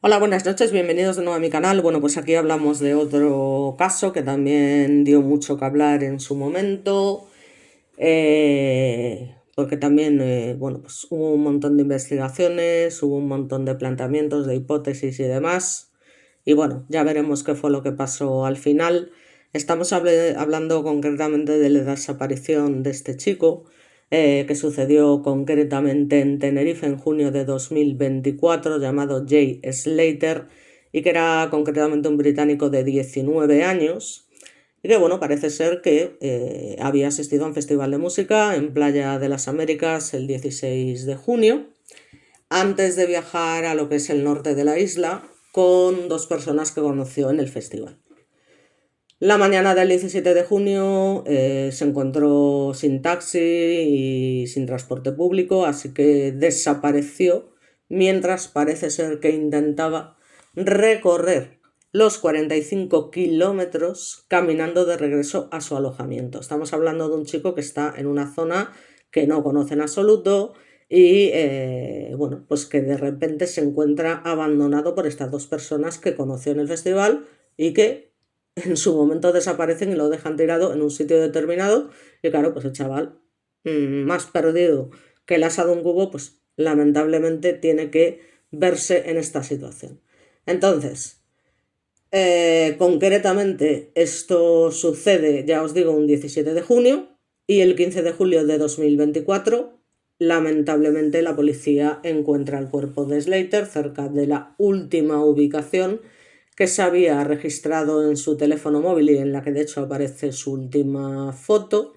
Hola, buenas noches, bienvenidos de nuevo a mi canal. Bueno, pues aquí hablamos de otro caso que también dio mucho que hablar en su momento, porque también, bueno, pues hubo un montón de investigaciones, hubo un montón de planteamientos, de hipótesis y demás. Y bueno, ya veremos qué fue lo que pasó al final. Estamos hablando concretamente de la desaparición de este chico, que sucedió concretamente en Tenerife en junio de 2024, llamado Jay Slater, y que era concretamente un británico de 19 años, y que bueno, parece ser que había asistido a un festival de música en Playa de las Américas el 16 de junio, antes de viajar a lo que es el norte de la isla, con dos personas que conoció en el festival. La mañana del 17 de junio se encontró sin taxi y sin transporte público, así que desapareció mientras parece ser que intentaba recorrer los 45 kilómetros caminando de regreso a su alojamiento. Estamos hablando de un chico que está en una zona que no conoce en absoluto y bueno, pues que de repente se encuentra abandonado por estas dos personas que conoció en el festival y que en su momento desaparecen y lo dejan tirado en un sitio determinado. Y claro, pues el chaval, más perdido que el asa de un cubo, pues lamentablemente tiene que verse en esta situación. Entonces, concretamente esto sucede, ya os digo, un 17 de junio, y el 15 de julio de 2024, lamentablemente la policía encuentra el cuerpo de Slater cerca de la última ubicación que se había registrado en su teléfono móvil y en la que de hecho aparece su última foto.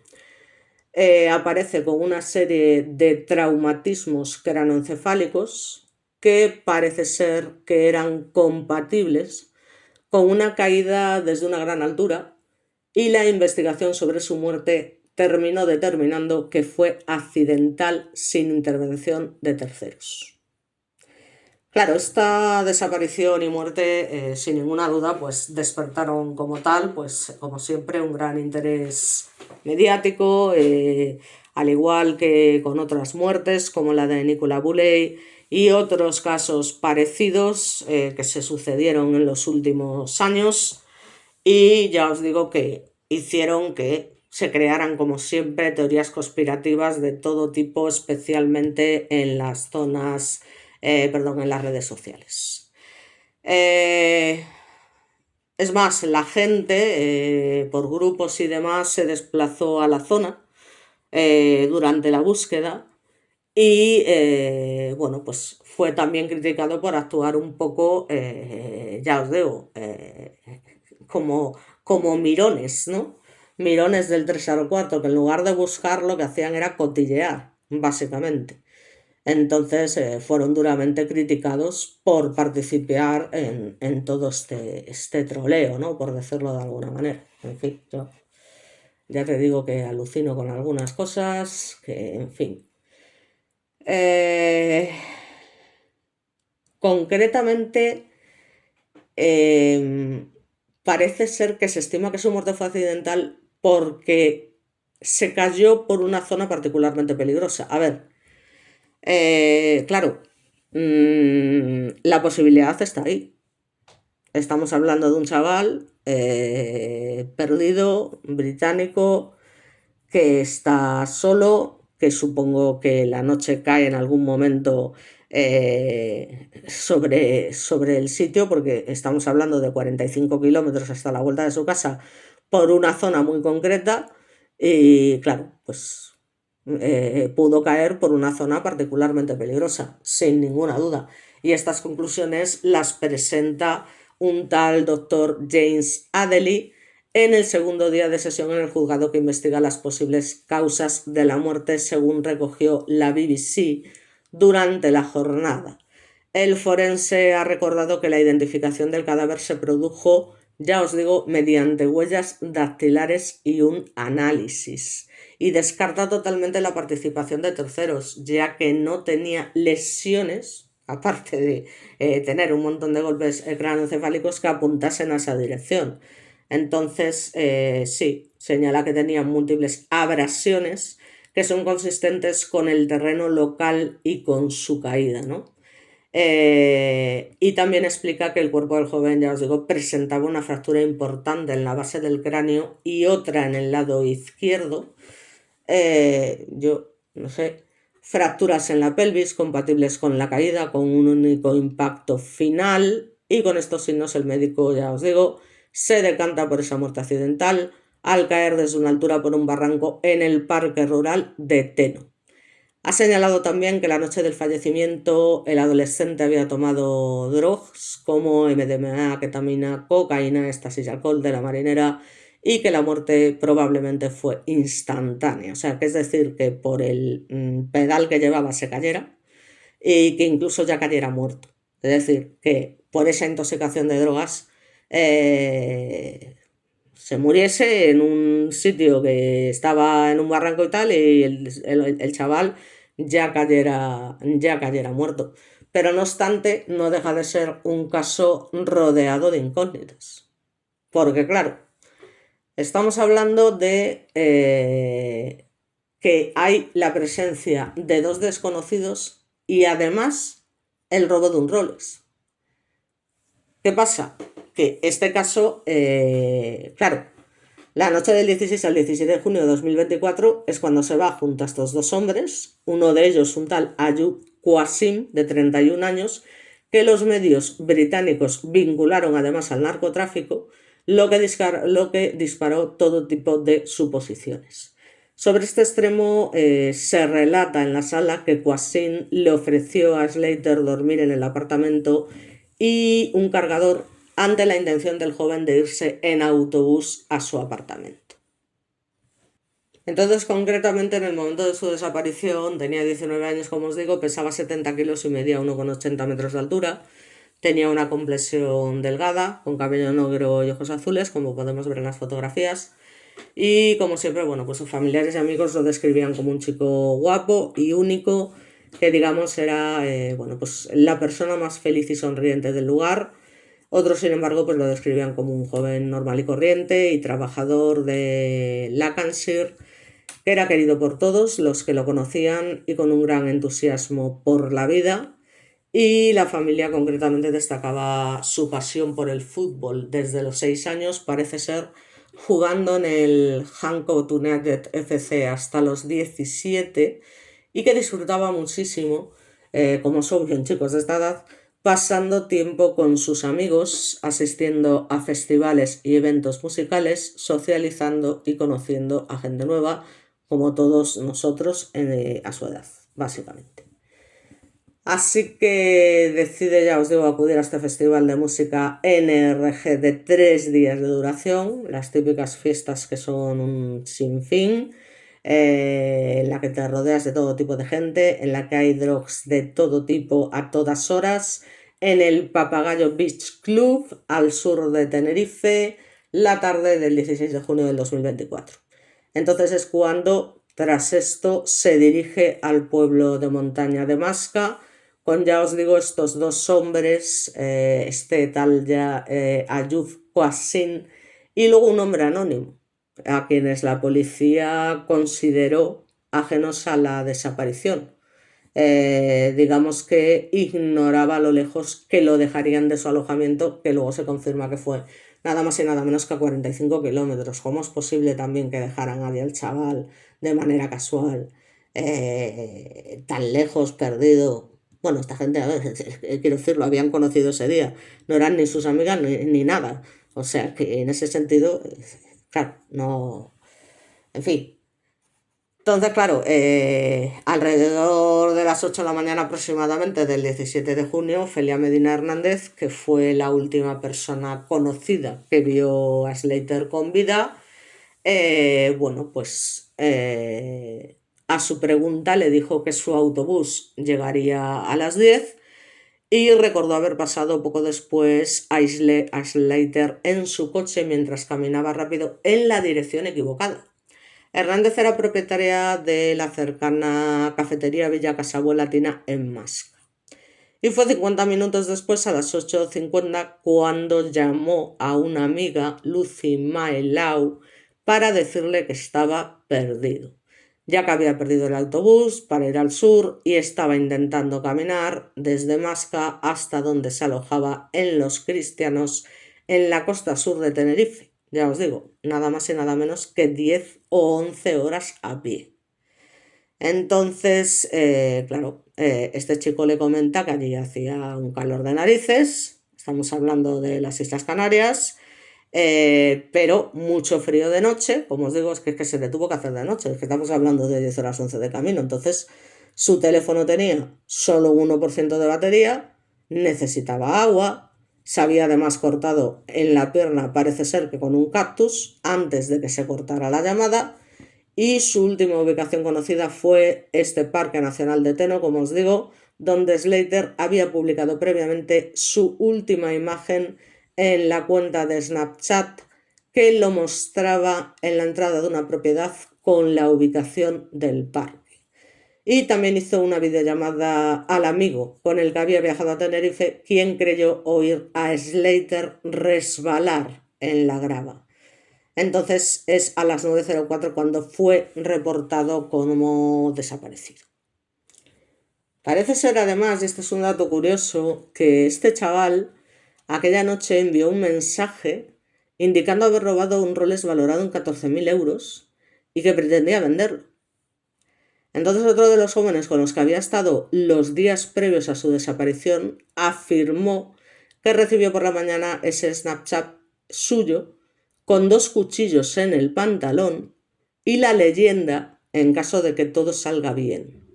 Aparece con una serie de traumatismos cranoencefálicos que parece ser que eran compatibles con una caída desde una gran altura, y la investigación sobre su muerte terminó determinando que fue accidental sin intervención de terceros. Claro, esta desaparición y muerte, sin ninguna duda, pues despertaron como tal, pues como siempre, un gran interés mediático, al igual que con otras muertes como la de Nicola Bulley y otros casos parecidos que se sucedieron en los últimos años, y ya os digo que hicieron que se crearan, como siempre, teorías conspirativas de todo tipo, especialmente en las zonas, perdón, en las redes sociales. Eh, es más, la gente, por grupos y demás, se desplazó a la zona durante la búsqueda y, bueno, pues fue también criticado por actuar un poco, ya os digo, como mirones, ¿no? Mirones del 3 al 4, que en lugar de buscar lo que hacían era cotillear, básicamente. Entonces fueron duramente criticados por participar en todo este troleo, ¿no? Por decirlo de alguna manera. En fin, yo ya te digo que alucino con algunas cosas, que en fin. Eh, concretamente, eh, parece ser que se estima que su muerte fue accidental porque se cayó por una zona particularmente peligrosa. A ver, claro, la posibilidad está ahí. Estamos hablando de un chaval perdido, británico, que está solo, que supongo que la noche cae en algún momento sobre el sitio, porque estamos hablando de 45 kilómetros hasta la vuelta de su casa por una zona muy concreta, y claro, pues pudo caer por una zona particularmente peligrosa, sin ninguna duda. Y estas conclusiones las presenta un tal doctor James Adderley en el segundo día de sesión en el juzgado que investiga las posibles causas de la muerte, según recogió la BBC durante la jornada. El forense ha recordado que la identificación del cadáver se produjo, ya os digo, mediante huellas dactilares y un análisis, y descarta totalmente la participación de terceros, ya que no tenía lesiones, aparte de tener un montón de golpes craneoencefálicos que apuntasen a esa dirección. Entonces, sí, señala que tenía múltiples abrasiones que son consistentes con el terreno local y con su caída, ¿no? Y también explica que el cuerpo del joven, ya os digo, presentaba una fractura importante en la base del cráneo y otra en el lado izquierdo. Yo no sé, fracturas en la pelvis compatibles con la caída, con un único impacto final, y con estos signos el médico, ya os digo, se decanta por esa muerte accidental al caer desde una altura por un barranco en el parque rural de Teno. Ha señalado también que la noche del fallecimiento el adolescente había tomado drogas como MDMA, ketamina, cocaína, éxtasis y alcohol de la marinera, y que la muerte probablemente fue instantánea. O sea, que es decir, que por el pedal que llevaba se cayera y que incluso ya cayera muerto. Es decir, que por esa intoxicación de drogas eh, se muriese en un sitio que estaba en un barranco y tal, y el chaval ya cayera muerto. Pero no obstante, no deja de ser un caso rodeado de incógnitas. Porque claro, estamos hablando de que hay la presencia de dos desconocidos y además el robo de un Rolex. ¿Qué pasa? Que este caso, claro, la noche del 16 al 17 de junio de 2024 es cuando se va junto a estos dos hombres, uno de ellos un tal Ayub Qasim, de 31 años, que los medios británicos vincularon además al narcotráfico, lo que disparó todo tipo de suposiciones. Sobre este extremo se relata en la sala que Qasim le ofreció a Slater dormir en el apartamento y un cargador ante la intención del joven de irse en autobús a su apartamento. Entonces, concretamente, en el momento de su desaparición, tenía 19 años, como os digo, pesaba 70 kilos y medía 1,80 metros de altura. Tenía una complexión delgada, con cabello negro y ojos azules, como podemos ver en las fotografías. Y como siempre, bueno, pues sus familiares y amigos lo describían como un chico guapo y único, que digamos era, bueno, pues la persona más feliz y sonriente del lugar. Otros, sin embargo, pues lo describían como un joven normal y corriente y trabajador de Lancashire, que era querido por todos los que lo conocían y con un gran entusiasmo por la vida. Y la familia concretamente destacaba su pasión por el fútbol. Desde los 6 años, parece ser, jugando en el Hancock United FC hasta los 17, y que disfrutaba muchísimo, como son bien chicos de esta edad, pasando tiempo con sus amigos, asistiendo a festivales y eventos musicales, socializando y conociendo a gente nueva, como todos nosotros a su edad, básicamente. Así que decide, ya os digo, acudir a este festival de música NRG de 3 días de duración, las típicas fiestas que son un sinfín, en la que te rodeas de todo tipo de gente, en la que hay drogas de todo tipo a todas horas, en el Papagayo Beach Club, al sur de Tenerife, la tarde del 16 de junio del 2024. Entonces es cuando, tras esto, se dirige al pueblo de montaña de Masca, con, ya os digo, estos dos hombres, este tal ya Ayub Qasim, y luego un hombre anónimo, a quienes la policía consideró ajenos a la desaparición. Digamos que ignoraba a lo lejos que lo dejarían de su alojamiento, que luego se confirma que fue nada más y nada menos que a 45 kilómetros. ¿Cómo es posible también que dejaran ahí al chaval de manera casual, tan lejos, perdido? Bueno, esta gente, a ver, quiero decir, lo habían conocido ese día, no eran ni sus amigas ni nada. O sea que en ese sentido, claro, no. En fin. Entonces, claro, alrededor de las 8 de la mañana aproximadamente del 17 de junio, Ofelia Medina Hernández, que fue la última persona conocida que vio a Slater con vida, bueno, pues a su pregunta le dijo que su autobús llegaría a las 10 y recordó haber pasado poco después a Slater en su coche mientras caminaba rápido en la dirección equivocada. Hernández era propietaria de la cercana cafetería Villa Casabuelatina en Masca. Y fue 50 minutos después, a las 8:50, cuando llamó a una amiga, Lucy Maelau, para decirle que estaba perdido. ya que había perdido el autobús para ir al sur y estaba intentando caminar desde Masca hasta donde se alojaba en Los Cristianos, en la costa sur de Tenerife. Ya os digo, nada más y nada menos que 10 o 11 horas a pie. Entonces, claro, este chico le comenta que allí hacía un calor de narices, estamos hablando de las Islas Canarias, pero mucho frío de noche, como os digo, es que se le tuvo que hacer de noche, es que estamos hablando de 10 horas 11 de camino, entonces su teléfono tenía solo 1% de batería, necesitaba agua, se había además cortado en la pierna, parece ser que con un cactus, antes de que se cortara la llamada, y su última ubicación conocida fue este Parque Nacional de Teno, como os digo, donde Slater había publicado previamente su última imagen en la cuenta de Snapchat, que lo mostraba en la entrada de una propiedad con la ubicación del parque. Y también hizo una videollamada al amigo con el que había viajado a Tenerife, quien creyó oír a Slater resbalar en la grava. Entonces es a las 9:04 cuando fue reportado como desaparecido. Parece ser además, y este es un dato curioso, que este chaval aquella noche envió un mensaje indicando haber robado un Rolex valorado en 14.000 euros y que pretendía venderlo. Entonces otro de los jóvenes con los que había estado los días previos a su desaparición afirmó que recibió por la mañana ese Snapchat suyo con 2 cuchillos en el pantalón y la leyenda en caso de que todo salga bien.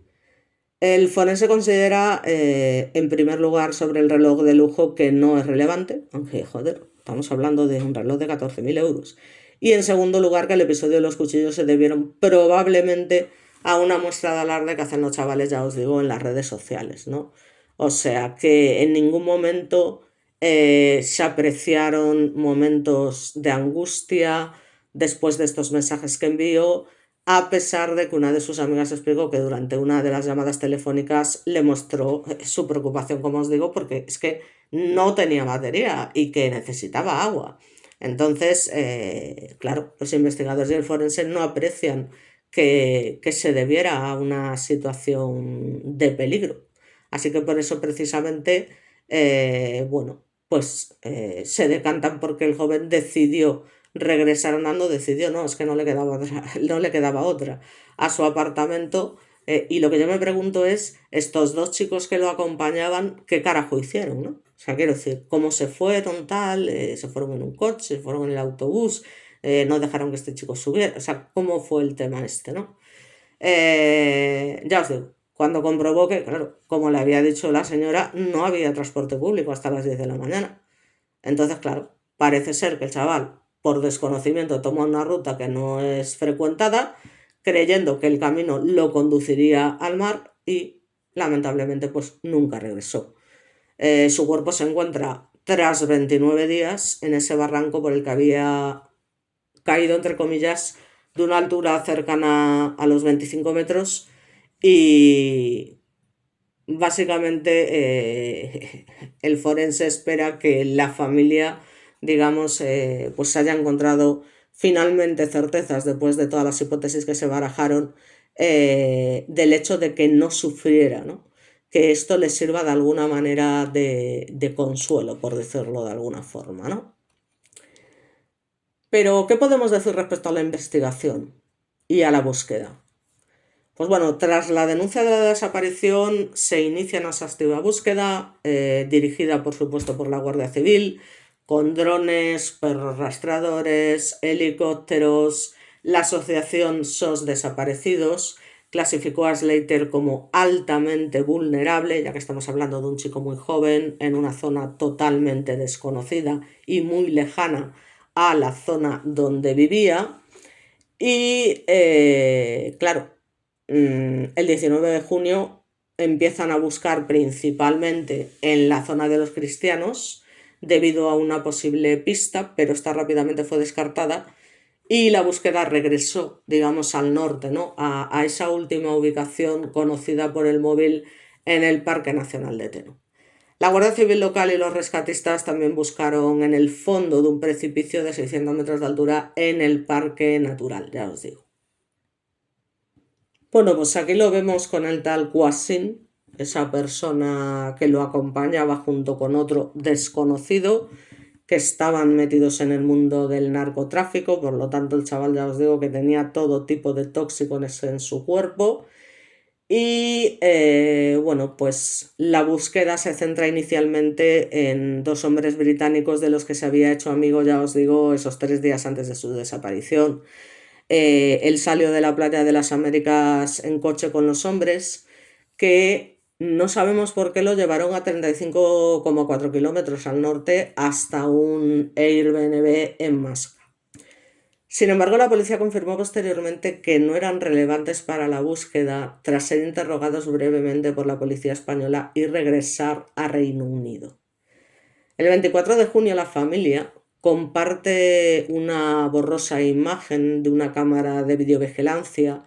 El forense considera, en primer lugar, sobre el reloj de lujo que no es relevante, aunque, joder, estamos hablando de un reloj de 14.000 euros. Y en segundo lugar, que el episodio de los cuchillos se debieron probablemente a una muestra de alarde que hacen los chavales, ya os digo, en las redes sociales, ¿no? O sea, que en ningún momento se apreciaron momentos de angustia después de estos mensajes que envió, a pesar de que una de sus amigas explicó que durante una de las llamadas telefónicas le mostró su preocupación, como os digo, porque es que no tenía batería y que necesitaba agua. Entonces, claro, los investigadores y el forense no aprecian que se debiera a una situación de peligro. Así que por eso precisamente, bueno, pues se decantan porque el joven decidió regresar andando, decidió, no, es que no le quedaba otra, no le quedaba otra, a su apartamento. Y lo que yo me pregunto es, estos 2 chicos que lo acompañaban, ¿qué carajo hicieron, no? O sea, quiero decir, ¿cómo se fueron, tal? ¿Se fueron en un coche? ¿Se fueron en el autobús? ¿No dejaron que este chico subiera? O sea, ¿cómo fue el tema este, no? Ya os digo, cuando comprobó que, claro, como le había dicho la señora, no había transporte público hasta las 10 de la mañana. Entonces, claro, parece ser que el chaval, por desconocimiento, tomó una ruta que no es frecuentada, creyendo que el camino lo conduciría al mar y, lamentablemente, pues nunca regresó. Su cuerpo se encuentra tras 29 días en ese barranco por el que había caído, entre comillas, de una altura cercana a los 25 metros y básicamente el forense espera que la familia, digamos, pues haya encontrado finalmente certezas después de todas las hipótesis que se barajaron, del hecho de que no sufriera, ¿no? Que esto le sirva de alguna manera de consuelo, por decirlo de alguna forma, ¿no? Pero, ¿qué podemos decir respecto a la investigación y a la búsqueda? Pues bueno, tras la denuncia de la desaparición se inicia una exhaustiva búsqueda, dirigida por supuesto por la Guardia Civil, con drones, perros rastreadores, helicópteros. La asociación SOS Desaparecidos clasificó a Slater como altamente vulnerable, ya que estamos hablando de un chico muy joven en una zona totalmente desconocida y muy lejana a la zona donde vivía. Y claro, el 19 de junio empiezan a buscar principalmente en la zona de los Cristianos debido a una posible pista, pero esta rápidamente fue descartada y la búsqueda regresó, digamos, al norte, ¿no? A esa última ubicación conocida por el móvil en el Parque Nacional de Teno. La Guardia Civil local y los rescatistas también buscaron en el fondo de un precipicio de 600 metros de altura en el Parque Natural, ya os digo. Bueno, pues aquí lo vemos con el tal Qasim, esa persona que lo acompañaba junto con otro desconocido que estaban metidos en el mundo del narcotráfico, por lo tanto el chaval ya os digo que tenía todo tipo de tóxicos en su cuerpo. Y bueno, pues la búsqueda se centra inicialmente en dos hombres británicos de los que se había hecho amigo, ya os digo, esos 3 días antes de su desaparición. Él salió de la playa de las Américas en coche con los hombres, que no sabemos por qué lo llevaron a 35,4 kilómetros al norte hasta un Airbnb en Masca. Sin embargo, la policía confirmó posteriormente que no eran relevantes para la búsqueda tras ser interrogados brevemente por la policía española y regresar a Reino Unido. El 24 de junio la familia comparte una borrosa imagen de una cámara de videovigilancia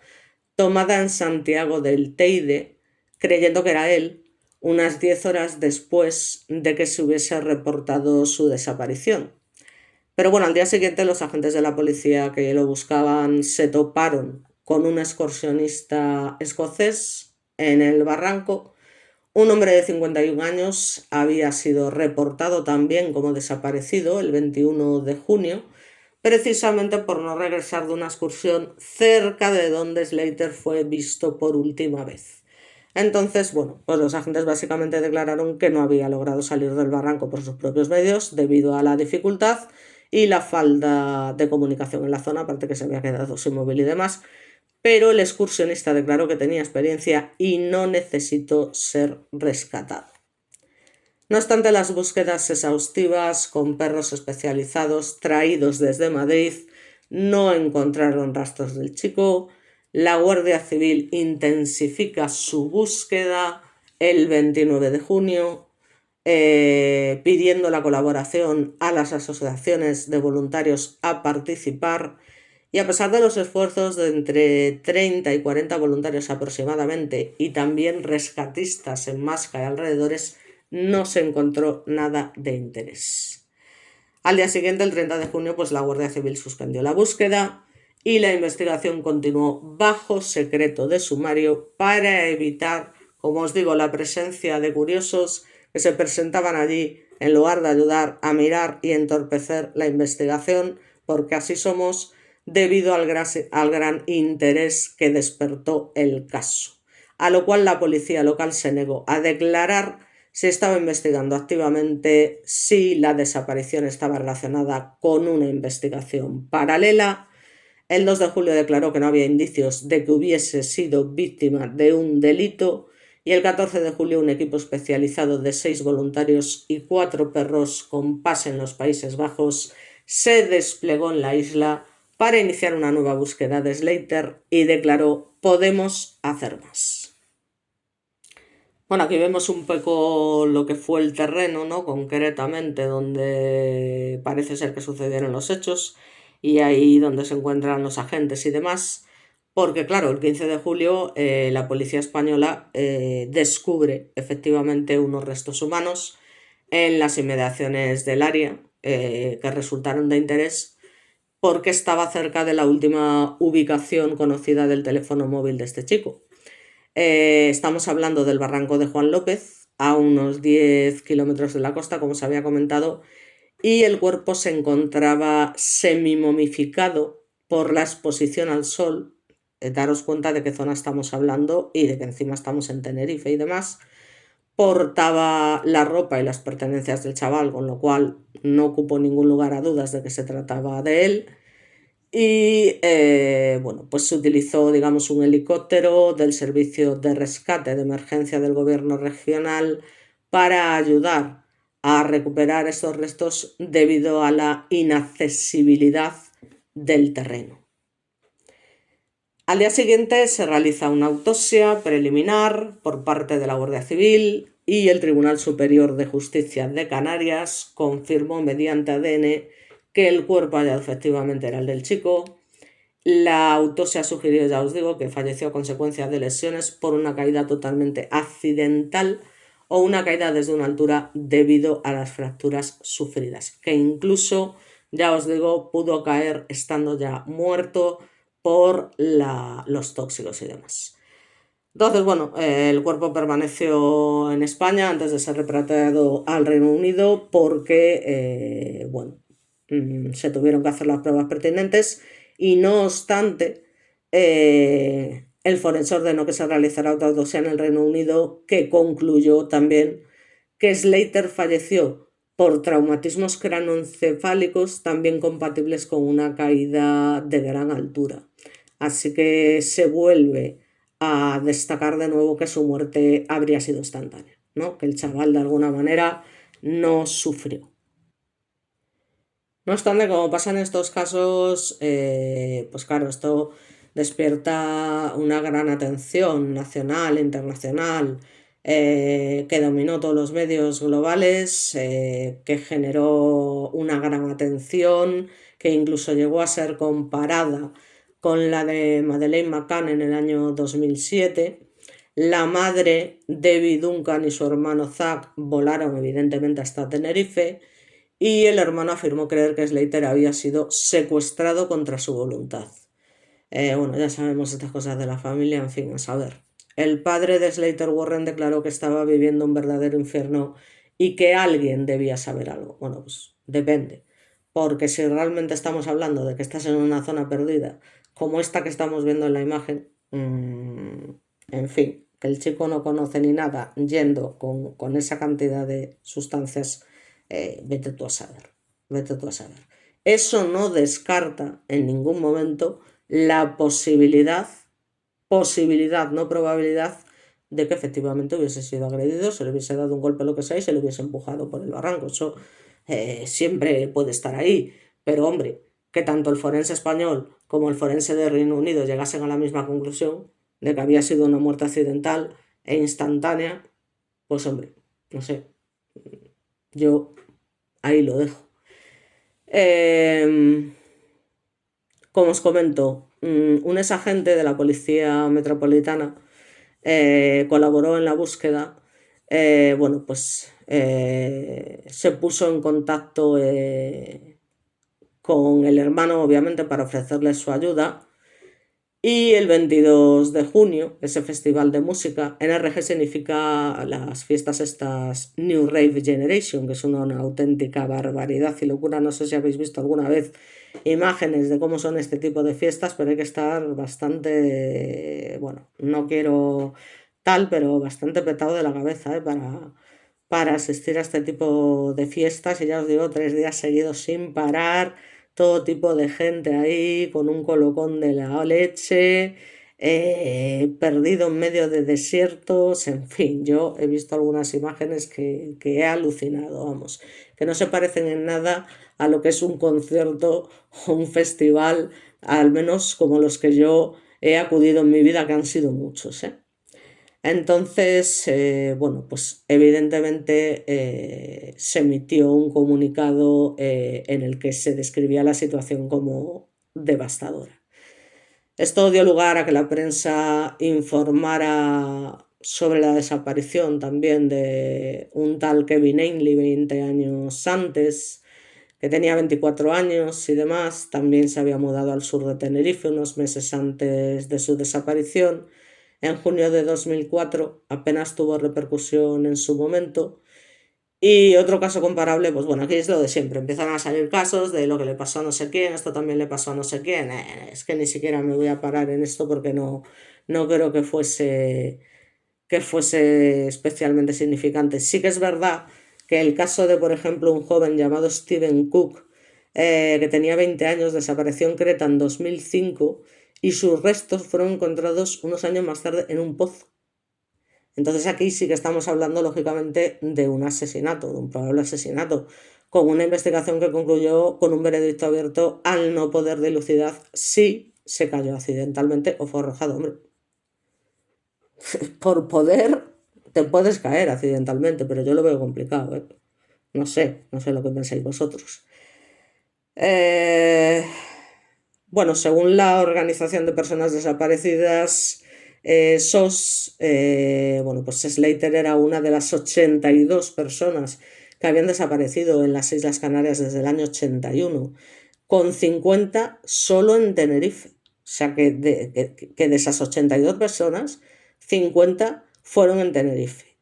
tomada en Santiago del Teide, creyendo que era él, unas 10 horas después de que se hubiese reportado su desaparición. Pero bueno, al día siguiente los agentes de la policía que lo buscaban se toparon con un excursionista escocés en el barranco. Un hombre de 51 años había sido reportado también como desaparecido el 21 de junio, precisamente por no regresar de una excursión cerca de donde Slater fue visto por última vez. Entonces, bueno, pues los agentes básicamente declararon que no había logrado salir del barranco por sus propios medios debido a la dificultad y la falta de comunicación en la zona, aparte que se había quedado sin móvil y demás, pero el excursionista declaró que tenía experiencia y no necesitó ser rescatado. No obstante, las búsquedas exhaustivas con perros especializados traídos desde Madrid no encontraron rastros del chico. La Guardia Civil intensifica su búsqueda el 29 de junio, pidiendo la colaboración a las asociaciones de voluntarios a participar. Y a pesar de los esfuerzos de entre 30 y 40 voluntarios aproximadamente y también rescatistas en Masca y alrededores, no se encontró nada de interés. Al día siguiente, el 30 de junio, pues la Guardia Civil suspendió la búsqueda y la investigación continuó bajo secreto de sumario para evitar, como os digo, la presencia de curiosos que se presentaban allí en lugar de ayudar a mirar y entorpecer la investigación, porque así somos, debido al gran interés que despertó el caso. A lo cual la policía local se negó a declarar si estaba investigando activamente, si la desaparición estaba relacionada con una investigación paralela. El 2 de julio declaró que no había indicios de que hubiese sido víctima de un delito y el 14 de julio un equipo especializado de 6 voluntarios y 4 perros con base en los Países Bajos se desplegó en la isla para iniciar una nueva búsqueda de Slater y declaró: podemos hacer más. Bueno, aquí vemos un poco lo que fue el terreno, ¿no? Concretamente donde parece ser que sucedieron los hechos y ahí donde se encuentran los agentes y demás, porque claro, el 15 de julio la policía española descubre efectivamente unos restos humanos en las inmediaciones del área que resultaron de interés porque estaba cerca de la última ubicación conocida del teléfono móvil de este chico. Estamos hablando del barranco de Juan López, a unos 10 kilómetros de la costa, como se había comentado, y el cuerpo se encontraba semimomificado por la exposición al sol. Daros cuenta de qué zona estamos hablando y de que encima estamos en Tenerife y demás. Portaba la ropa y las pertenencias del chaval, con lo cual no ocupó ningún lugar a dudas de que se trataba de él. Y bueno, pues se utilizó, digamos, un helicóptero del Servicio de Rescate de Emergencia del Gobierno regional para ayudar a recuperar estos restos debido a la inaccesibilidad del terreno. Al día siguiente se realiza una autopsia preliminar por parte de la Guardia Civil y el Tribunal Superior de Justicia de Canarias confirmó mediante ADN que el cuerpo hallado efectivamente era el del chico. La autopsia sugirió, ya os digo, que falleció a consecuencia de lesiones por una caída totalmente accidental o una caída desde una altura debido a las fracturas sufridas, que incluso, ya os digo, pudo caer estando ya muerto por los tóxicos y demás. Entonces, bueno, el cuerpo permaneció en España antes de ser repatriado al Reino Unido porque, bueno, se tuvieron que hacer las pruebas pertinentes y no obstante, el forense ordenó que se realizara otra autopsia en el Reino Unido que concluyó también que Slater falleció por traumatismos cranoencefálicos también compatibles con una caída de gran altura. Así que se vuelve a destacar de nuevo que su muerte habría sido instantánea, ¿no? Que el chaval de alguna manera no sufrió. No obstante, como pasa en estos casos, pues claro, esto despierta una gran atención nacional, internacional, que dominó todos los medios globales, que generó una gran atención, que incluso llegó a ser comparada con la de Madeleine McCann en el año 2007. La madre, Debbie Duncan, y su hermano Zach volaron evidentemente hasta Tenerife y el hermano afirmó creer que Slater había sido secuestrado contra su voluntad. Bueno, ya sabemos estas cosas de la familia, en fin, a saber. El padre de Slater Warren declaró que estaba viviendo un verdadero infierno y que alguien debía saber algo. Bueno, pues depende. Porque si realmente estamos hablando de que estás en una zona perdida, como esta que estamos viendo en la imagen, en fin, que el chico no conoce ni nada yendo con esa cantidad de sustancias, vete tú a saber, vete tú a saber. Eso no descarta en ningún momento la posibilidad, no probabilidad, de que efectivamente hubiese sido agredido, se le hubiese dado un golpe o lo que sea y se le hubiese empujado por el barranco. Eso siempre puede estar ahí. Pero hombre, que tanto el forense español como el forense de Reino Unido llegasen a la misma conclusión de que había sido una muerte accidental e instantánea, pues hombre, no sé, yo ahí lo dejo. Como os comento, un exagente de la Policía Metropolitana colaboró en la búsqueda. Bueno, pues se puso en contacto con el hermano, obviamente, para ofrecerle su ayuda. Y el 22 de junio, ese festival de música, NRG significa las fiestas estas New Rave Generation, que es una auténtica barbaridad y locura. No sé si habéis visto alguna vez imágenes de cómo son este tipo de fiestas, pero hay que estar bastante, bueno, no quiero tal, pero bastante petado de la cabeza, para asistir a este tipo de fiestas. Y ya os digo, 3 días seguidos sin parar, todo tipo de gente ahí, con un colocón de la leche, perdido en medio de desiertos, en fin, yo he visto algunas imágenes que he alucinado, vamos, que no se parecen en nada a lo que es un concierto o un festival, al menos como los que yo he acudido en mi vida, que han sido muchos, ¿eh? Entonces, bueno, pues evidentemente se emitió un comunicado en el que se describía la situación como devastadora. Esto dio lugar a que la prensa informara sobre la desaparición también de un tal Kevin Ainley 20 años antes, que tenía 24 años y demás. También se había mudado al sur de Tenerife unos meses antes de su desaparición. En junio de 2004 apenas tuvo repercusión en su momento. Y otro caso comparable, pues bueno, aquí es lo de siempre. Empiezan a salir casos de lo que le pasó a no sé quién, esto también le pasó a no sé quién. Es que ni siquiera me voy a parar en esto porque no creo que fuese especialmente significante. Sí que es verdad que el caso de, por ejemplo, un joven llamado Stephen Cook, que tenía 20 años, desapareció en Creta en 2005 y sus restos fueron encontrados unos años más tarde en un pozo. Entonces aquí sí que estamos hablando, lógicamente, de un asesinato, de un probable asesinato, con una investigación que concluyó con un veredicto abierto al no poder dilucidar si se cayó accidentalmente o fue arrojado. Hombre, por poder te puedes caer accidentalmente, pero yo lo veo complicado, ¿eh? No sé lo que pensáis vosotros. Bueno, según la Organización de Personas Desaparecidas, SOS, bueno, pues Slater era una de las 82 personas que habían desaparecido en las Islas Canarias desde el año 81, con 50 solo en Tenerife. sea que de esas 82 personas, 50 fueron en Tenerife,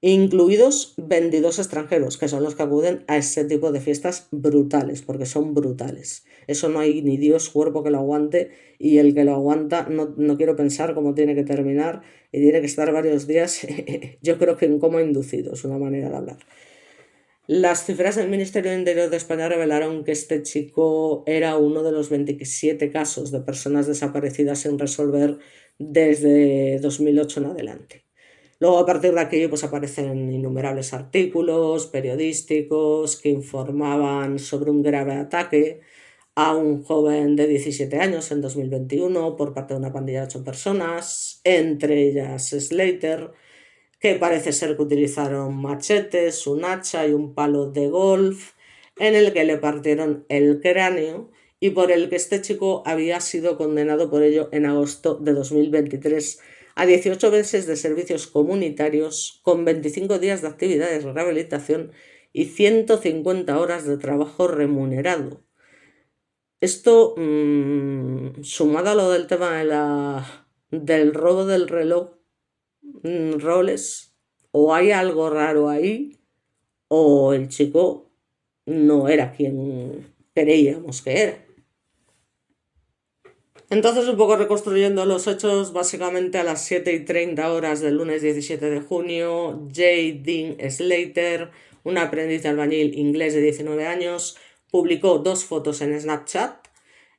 incluidos 22 extranjeros, que son los que acuden a ese tipo de fiestas brutales, porque son brutales. Eso no hay ni Dios cuerpo que lo aguante, y el que lo aguanta no quiero pensar cómo tiene que terminar, y tiene que estar varios días, yo creo que en coma inducido, es una manera de hablar. Las cifras del Ministerio de Interior de España revelaron que este chico era uno de los 27 casos de personas desaparecidas sin resolver desde 2008 en adelante. Luego, a partir de aquí, pues aparecen innumerables artículos periodísticos que informaban sobre un grave ataque a un joven de 17 años en 2021 por parte de una pandilla de 8 personas, entre ellas Slater, que parece ser que utilizaron machetes, un hacha y un palo de golf, en el que le partieron el cráneo y por el que este chico había sido condenado por ello en agosto de 2023 a 18 meses de servicios comunitarios con 25 días de actividades de rehabilitación y 150 horas de trabajo remunerado. Esto, sumado a lo del tema del robo del reloj Rolex, o hay algo raro ahí, o el chico no era quien creíamos que era. Entonces, un poco reconstruyendo los hechos, básicamente a las 7:30 del lunes 17 de junio, J. Dean Slater, un aprendiz de albañil inglés de 19 años, publicó 2 fotos en Snapchat.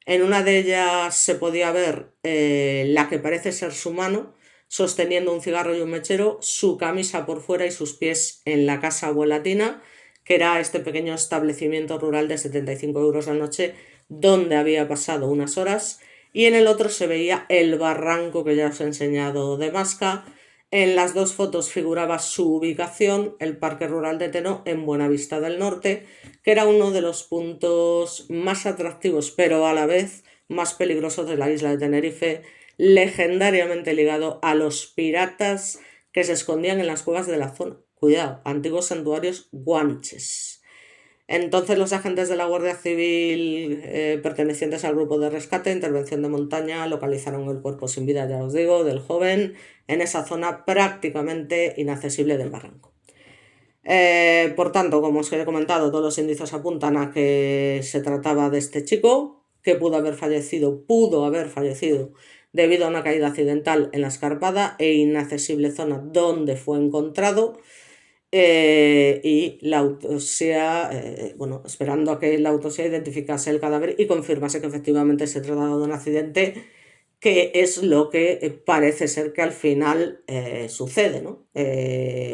En una de ellas se podía ver la que parece ser su mano, sosteniendo un cigarro y un mechero, su camisa por fuera y sus pies en la casa abuelatina, que era este pequeño establecimiento rural de 75 euros la noche, donde había pasado unas horas. Y en el otro se veía el barranco que ya os he enseñado de Masca. En las 2 fotos figuraba su ubicación, el Parque Rural de Teno, en Buenavista del Norte, que era uno de los puntos más atractivos, pero a la vez más peligrosos de la isla de Tenerife, legendariamente ligado a los piratas que se escondían en las cuevas de la zona. Cuidado, antiguos santuarios guanches. Entonces los agentes de la Guardia Civil pertenecientes al grupo de rescate, intervención de montaña, localizaron el cuerpo sin vida, ya os digo, del joven en esa zona prácticamente inaccesible del barranco. Por tanto, como os he comentado, todos los indicios apuntan a que se trataba de este chico, que pudo haber fallecido debido a una caída accidental en la escarpada e inaccesible zona donde fue encontrado. Y la autopsia, esperando a que la autopsia identificase el cadáver y confirmase que efectivamente se trataba de un accidente, que es lo que parece ser que al final sucede, ¿no?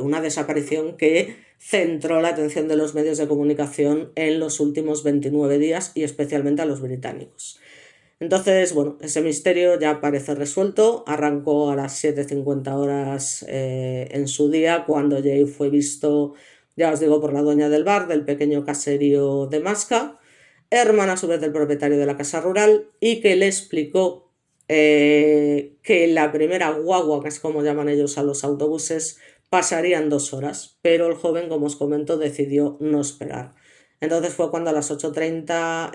Una desaparición que centró la atención de los medios de comunicación en los últimos 29 días y especialmente a los británicos. Entonces, ese misterio ya parece resuelto. Arrancó a las 7:50 en su día, cuando Jay fue visto, ya os digo, por la dueña del bar, del pequeño caserío de Masca, hermana a su vez del propietario de la casa rural, y que le explicó que la primera guagua, que es como llaman ellos a los autobuses, pasarían 2 horas, pero el joven, como os comento, decidió no esperar. Entonces fue cuando a las 8:30,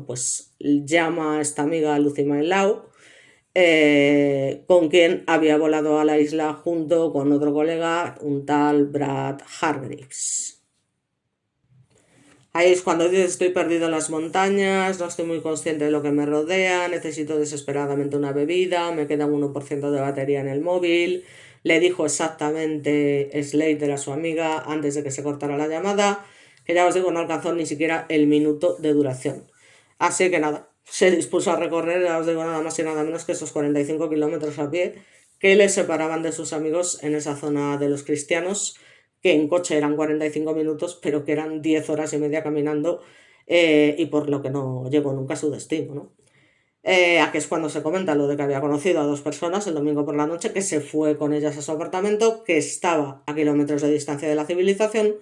pues llama a esta amiga Lucy Mainlau, con quien había volado a la isla junto con otro colega, un tal Brad Hargreaves. Ahí es cuando dice: estoy perdido en las montañas, no estoy muy consciente de lo que me rodea, necesito desesperadamente una bebida, me queda un 1% de batería en el móvil. Le dijo exactamente Slater a su amiga antes de que se cortara la llamada, que ya os digo, no alcanzó ni siquiera el minuto de duración. Así que nada, se dispuso a recorrer, ya os digo, nada más y nada menos que esos 45 kilómetros a pie que le separaban de sus amigos en esa zona de los cristianos, que en coche eran 45 minutos, pero que eran 10 horas y media caminando, y por lo que no llegó nunca a su destino, ¿no? Aquí es cuando se comenta lo de que había conocido a 2 personas el domingo por la noche, que se fue con ellas a su apartamento, que estaba a kilómetros de distancia de la civilización,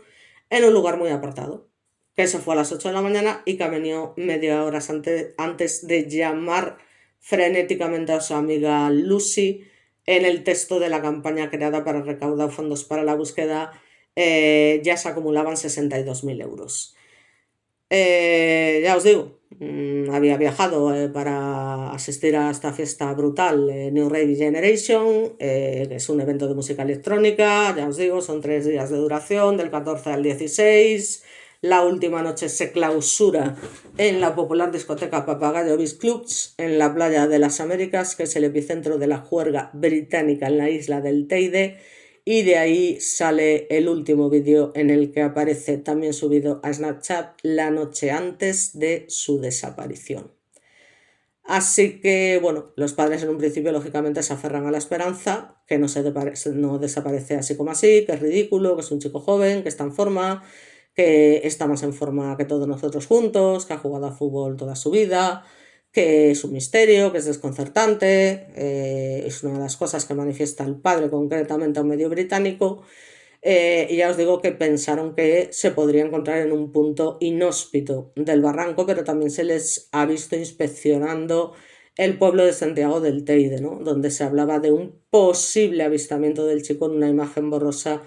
en un lugar muy apartado, que se fue a las 8 de la mañana y que venido media hora antes de llamar frenéticamente a su amiga Lucy en el texto de la campaña creada para recaudar fondos para la búsqueda. Ya se acumulaban 62.000 euros. Ya os digo, había viajado para asistir a esta fiesta brutal, New Rave Generation, que es un evento de música electrónica, ya os digo, son 3 días de duración, del 14 al 16. La última noche se clausura en la popular discoteca Papagayo Beach Clubs, en la playa de las Américas, que es el epicentro de la juerga británica en la isla del Teide, y de ahí sale el último vídeo en el que aparece también subido a Snapchat la noche antes de su desaparición. Así que, bueno, los padres en un principio lógicamente se aferran a la esperanza, que no desaparece así como así, que es ridículo, que es un chico joven, que está en forma, que está más en forma que todos nosotros juntos, que ha jugado a fútbol toda su vida, que es un misterio, que es desconcertante, es una de las cosas que manifiesta el padre concretamente a un medio británico. Y ya os digo que pensaron que se podría encontrar en un punto inhóspito del barranco, pero también se les ha visto inspeccionando el pueblo de Santiago del Teide, ¿no? Donde se hablaba de un posible avistamiento del chico en una imagen borrosa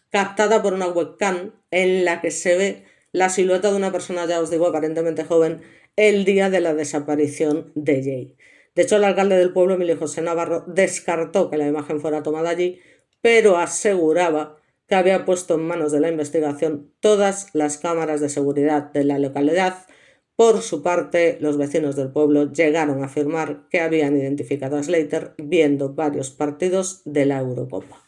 captada por una webcam en la que se ve la silueta de una persona, ya os digo, aparentemente joven, el día de la desaparición de Jay. De hecho, el alcalde del pueblo, Emilio José Navarro, descartó que la imagen fuera tomada allí, pero aseguraba que había puesto en manos de la investigación todas las cámaras de seguridad de la localidad. Por su parte, los vecinos del pueblo llegaron a afirmar que habían identificado a Slater viendo varios partidos de la Eurocopa.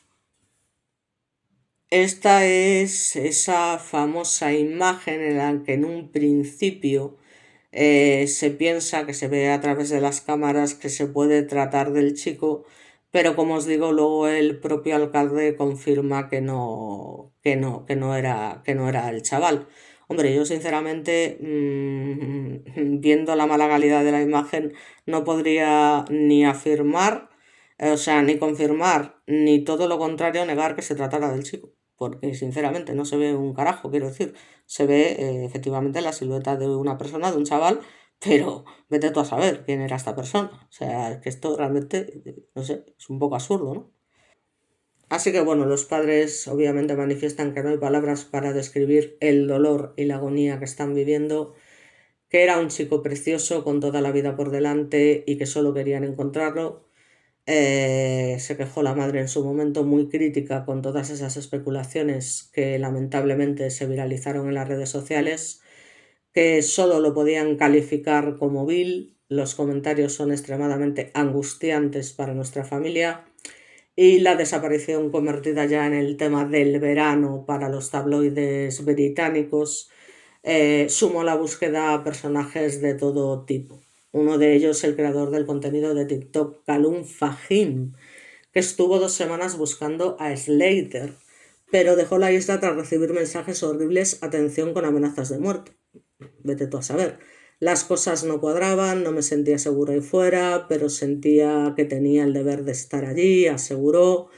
Esta es esa famosa imagen en la que en un principio se piensa que se ve a través de las cámaras que se puede tratar del chico, pero como os digo, luego el propio alcalde confirma que no era el chaval. Hombre, yo sinceramente, viendo la mala calidad de la imagen, no podría ni afirmar, o sea, ni confirmar, ni todo lo contrario, negar que se tratara del chico. Porque sinceramente no se ve un carajo, quiero decir. Se ve efectivamente la silueta de una persona, de un chaval, pero vete tú a saber quién era esta persona. O sea, es que esto realmente, no sé, es un poco absurdo, ¿no? Así que bueno, los padres obviamente manifiestan que no hay palabras para describir el dolor y la agonía que están viviendo, que era un chico precioso con toda la vida por delante y que solo querían encontrarlo. Se quejó la madre en su momento muy crítica con todas esas especulaciones que lamentablemente se viralizaron en las redes sociales, que solo lo podían calificar como vil. Los comentarios son extremadamente angustiantes para nuestra familia y la desaparición convertida ya en el tema del verano para los tabloides británicos sumó la búsqueda a personajes de todo tipo. Uno de ellos, el creador del contenido de TikTok, Kalum Fahim, que estuvo 2 semanas buscando a Slater, pero dejó la isla tras recibir mensajes horribles, atención, con amenazas de muerte. Vete tú a saber. Las cosas no cuadraban, no me sentía seguro ahí fuera, pero sentía que tenía el deber de estar allí, aseguró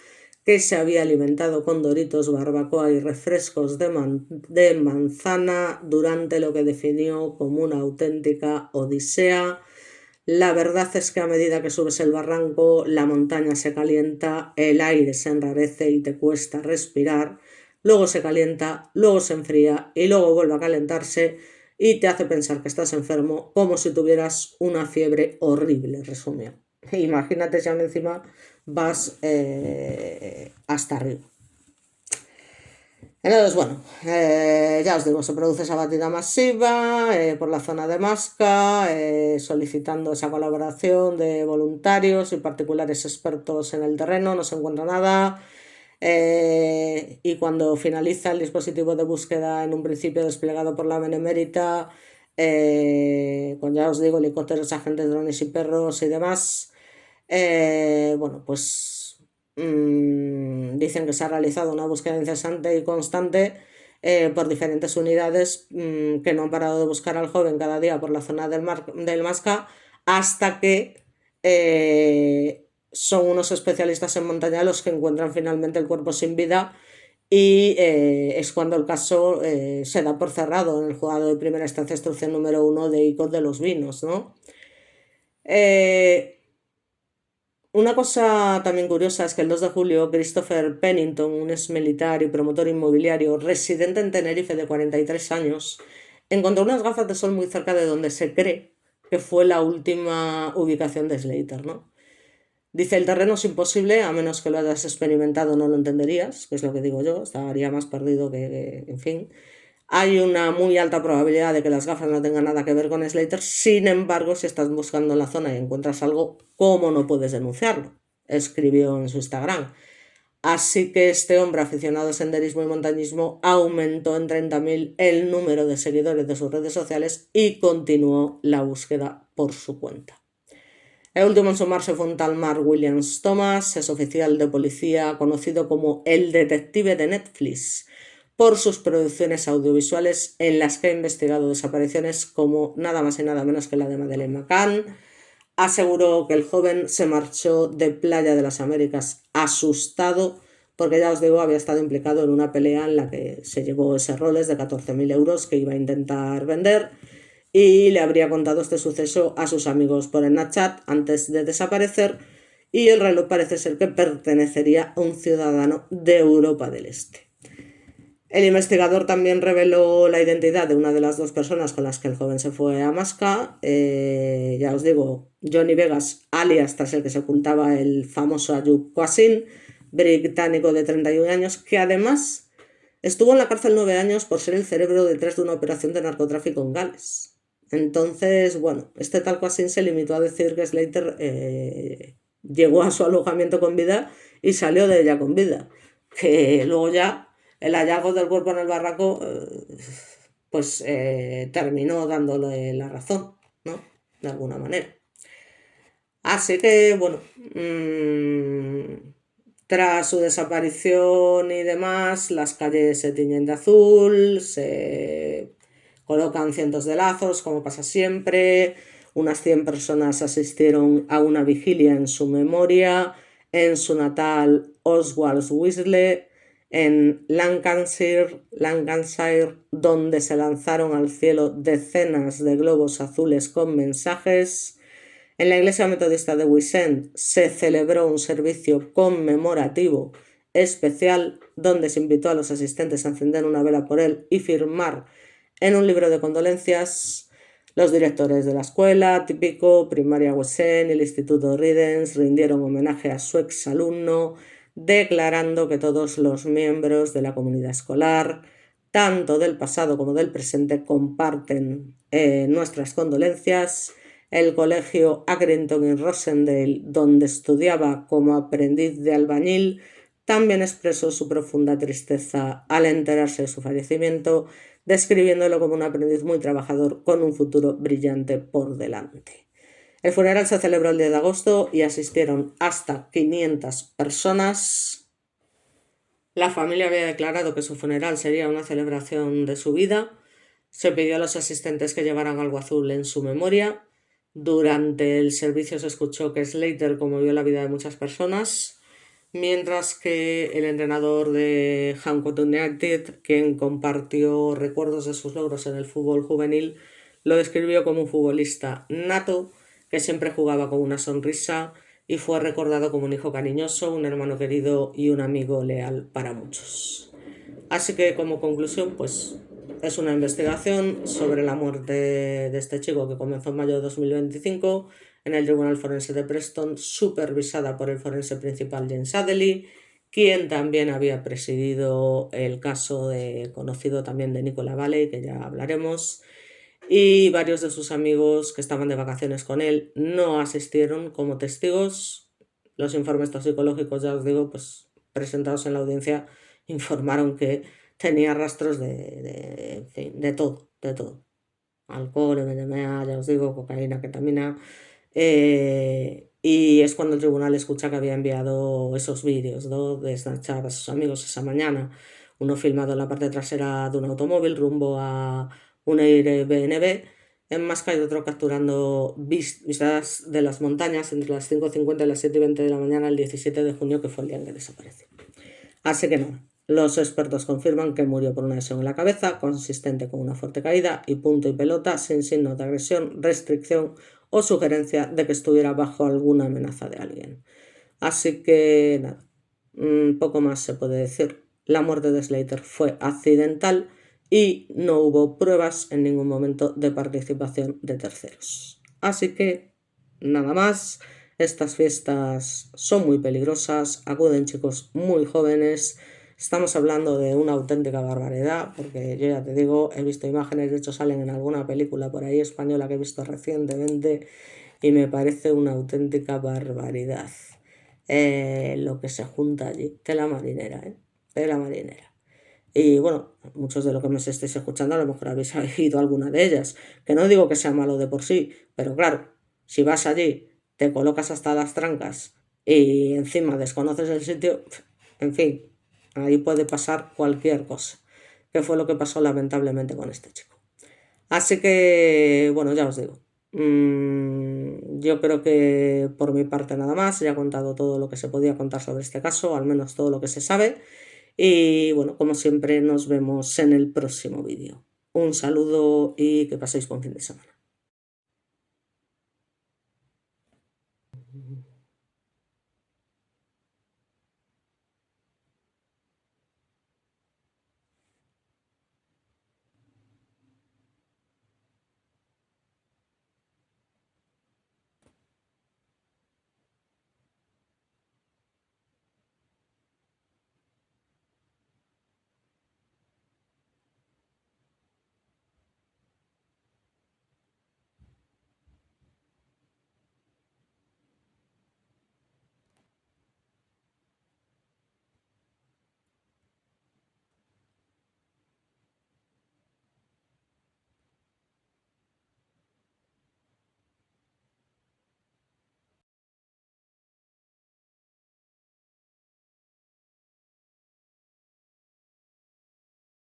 que se había alimentado con doritos, barbacoa y refrescos de manzana durante lo que definió como una auténtica odisea. La verdad es que a medida que subes el barranco, la montaña se calienta, el aire se enrarece y te cuesta respirar, luego se calienta, luego se enfría y luego vuelve a calentarse y te hace pensar que estás enfermo como si tuvieras una fiebre horrible, resumió. Imagínate si aún encima vas hasta arriba. Entonces, bueno, ya os digo, se produce esa batida masiva por la zona de Masca, solicitando esa colaboración de voluntarios y particulares expertos en el terreno, no se encuentra nada. Y cuando finaliza el dispositivo de búsqueda, en un principio desplegado por la Benemérita, con, ya os digo, helicópteros, agentes, drones y perros y demás, bueno, pues dicen que se ha realizado una búsqueda incesante y constante por diferentes unidades que no han parado de buscar al joven cada día por la zona del Masca, hasta que son unos especialistas en montaña los que encuentran finalmente el cuerpo sin vida, y es cuando el caso se da por cerrado en el juzgado de primera instancia instrucción número 1 de Icod de los Vinos, ¿no? Una cosa también curiosa es que el 2 de julio Christopher Pennington, un ex militar y promotor inmobiliario residente en Tenerife de 43 años, encontró unas gafas de sol muy cerca de donde se cree que fue la última ubicación de Slater, ¿no? Dice, el terreno es imposible, a menos que lo hayas experimentado no lo entenderías, que es lo que digo yo, estaría más perdido en fin. Hay una muy alta probabilidad de que las gafas no tengan nada que ver con Slater, sin embargo, si estás buscando en la zona y encuentras algo, ¿cómo no puedes denunciarlo? Escribió en su Instagram. Así que este hombre aficionado al senderismo y montañismo aumentó en 30.000 el número de seguidores de sus redes sociales y continuó la búsqueda por su cuenta. El último en sumarse fue un tal Mark Williams Thomas, es oficial de policía conocido como el detective de Netflix por sus producciones audiovisuales en las que ha investigado desapariciones como nada más y nada menos que la de Madeleine McCann. Aseguró que el joven se marchó de Playa de las Américas asustado porque, ya os digo, había estado implicado en una pelea en la que se llevó ese Rolex de 14.000 euros que iba a intentar vender y le habría contado este suceso a sus amigos por el Snapchat antes de desaparecer, y el reloj parece ser que pertenecería a un ciudadano de Europa del Este. El investigador también reveló la identidad de una de las dos personas con las que el joven se fue a Masca. Ya os digo, Johnny Vegas, alias tras el que se ocultaba el famoso Ayub Qasim, británico de 31 años, que además estuvo en la cárcel 9 años por ser el cerebro detrás de una operación de narcotráfico en Gales. Entonces, bueno, este tal Qasim se limitó a decir que Slater llegó a su alojamiento con vida y salió de ella con vida. Que luego ya el hallazgo del cuerpo en el barranco, pues terminó dándole la razón, ¿no? De alguna manera. Así que, bueno, tras su desaparición y demás, las calles se tiñen de azul, se colocan cientos de lazos, como pasa siempre. Unas 100 personas asistieron a una vigilia en su memoria en su natal Oswaldwisle, en Lancashire, donde se lanzaron al cielo decenas de globos azules con mensajes. En la iglesia metodista de Wissend se celebró un servicio conmemorativo especial donde se invitó a los asistentes a encender una vela por él y firmar en un libro de condolencias. Los directores de la escuela típico, primaria Wissend y el instituto Ridens rindieron homenaje a su exalumno, declarando que todos los miembros de la comunidad escolar, tanto del pasado como del presente, comparten nuestras condolencias. El colegio Accrington y Rosendale, donde estudiaba como aprendiz de albañil, también expresó su profunda tristeza al enterarse de su fallecimiento, describiéndolo como un aprendiz muy trabajador con un futuro brillante por delante. El funeral se celebró el 10 de agosto y asistieron hasta 500 personas. La familia había declarado que su funeral sería una celebración de su vida. Se pidió a los asistentes que llevaran algo azul en su memoria. Durante el servicio se escuchó que Slater conmovió la vida de muchas personas, mientras que el entrenador de Hancock United, quien compartió recuerdos de sus logros en el fútbol juvenil, lo describió como un futbolista nato que siempre jugaba con una sonrisa y fue recordado como un hijo cariñoso, un hermano querido y un amigo leal para muchos. Así que, como conclusión, pues es una investigación sobre la muerte de este chico que comenzó en mayo de 2025 en el Tribunal Forense de Preston, supervisada por el forense principal James Adderley, quien también había presidido el caso conocido también de Nicola Valley, que ya hablaremos, y varios de sus amigos que estaban de vacaciones con él no asistieron como testigos. Los informes toxicológicos, ya os digo, pues presentados en la audiencia, informaron que tenía rastros en fin, de todo. Alcohol, MDMA, ya os digo, cocaína, ketamina. Y es cuando el tribunal escucha que había enviado esos vídeos, ¿no?, de Snapchat a sus amigos esa mañana. Uno filmado en la parte trasera de un automóvil rumbo a un Airbnb en Masca y otro capturando vistas de las montañas entre las 5:50 y las 7:20 de la mañana el 17 de junio, que fue el día en que desapareció. Así que nada, los expertos confirman que murió por una lesión en la cabeza, consistente con una fuerte caída y punto y pelota, sin signos de agresión, restricción o sugerencia de que estuviera bajo alguna amenaza de alguien. Así que nada, poco más se puede decir. La muerte de Slater fue accidental y no hubo pruebas en ningún momento de participación de terceros. Así que, nada más, estas fiestas son muy peligrosas, acuden chicos muy jóvenes, estamos hablando de una auténtica barbaridad, porque yo ya te digo, he visto imágenes, de hecho salen en alguna película por ahí española que he visto recientemente y me parece una auténtica barbaridad. Lo que se junta allí, tela marinera, tela marinera. Y bueno, muchos de los que me estéis escuchando a lo mejor habéis oído alguna de ellas, que no digo que sea malo de por sí, pero claro, si vas allí, te colocas hasta las trancas y encima desconoces el sitio, en fin, ahí puede pasar cualquier cosa, que fue lo que pasó lamentablemente con este chico. Así que, bueno, ya os digo, yo creo que por mi parte nada más, ya he contado todo lo que se podía contar sobre este caso, al menos todo lo que se sabe. Y bueno, como siempre, nos vemos en el próximo vídeo. Un saludo y que paséis buen fin de semana.